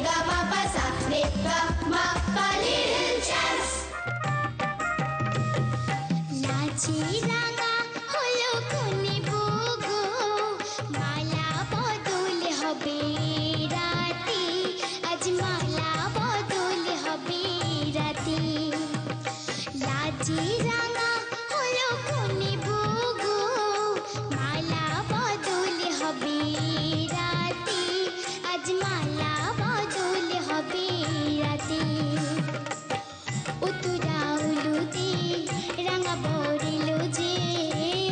ga ma pa sa re ga ma pa little champs. নাচি রাঙা হলো কোনে বুগো মালা বদল হবে রাতে আজ মালা বদল হবে রাতে লাচি রাঙা হলো কোনে বুগো মালা বদল হবে রাতে আজ মালা বদল হবে রাতে ও তোরা উলুদে রাঙা বরিলো যে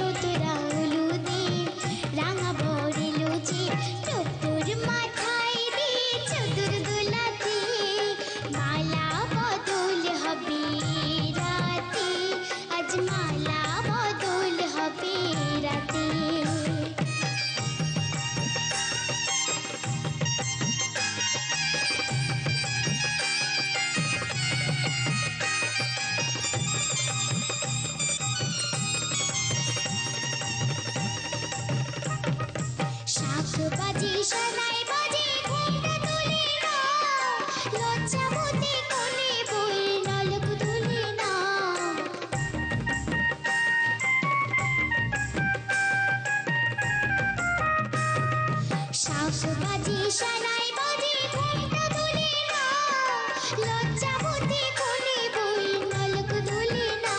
ও তোরা উলুদে রাঙা বরিলো যে টুকুর মাথায় দে চতুর দুলাতে মালা বদল হবে রাতে আজ মালা বদল হবে রাতে শাঁখ বাজে সানাই বাজে ঘুমটা তুলে না লজ্জা মতে কোলে বই নলক তুলে না শাঁখ বাজে সানাই বাজে ঘুমটা তুলে না লজ্জা মতে কোলে বই নলক তুলে না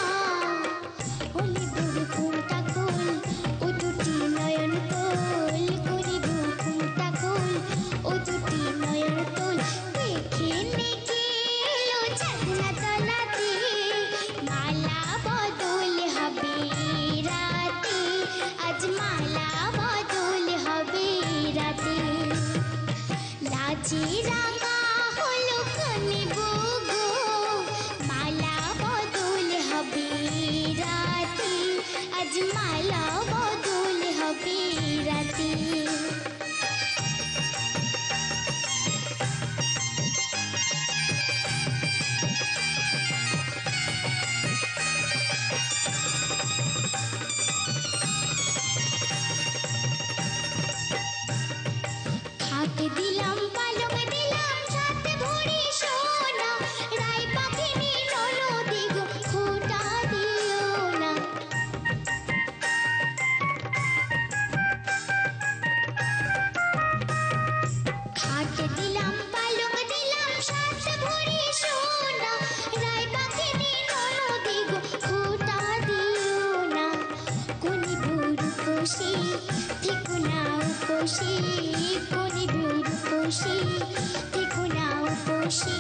হলি বুড়ি ঘুমটা খোল ও দুটি নয়ন তোল করি ঘুমটা খোল ও দুটি নয়ন তোল দেখে নেকে এলো চাঁদনা তলাতে মালা বদল হবে রাতে আজ মালা বদল হবে রাতে লাচি রাঙা হলো কোনে বুগো মালা বদল হবে রাতে আজ মালা বদল হবে রাতে খাট দিলাম পালক দিলাম সাথে ভরি সোনা রাই পাখিনি ননদি গো খোটা দিও না খাট দিলাম পালক দিলাম সাথে ভরি সোনা রাই পাখিনি ননদি গো খোটা দিও না কোনি বুড়ো কোশি ঠিক না উপসি কোনি বুড়ো কোশি ঠিক না উপসি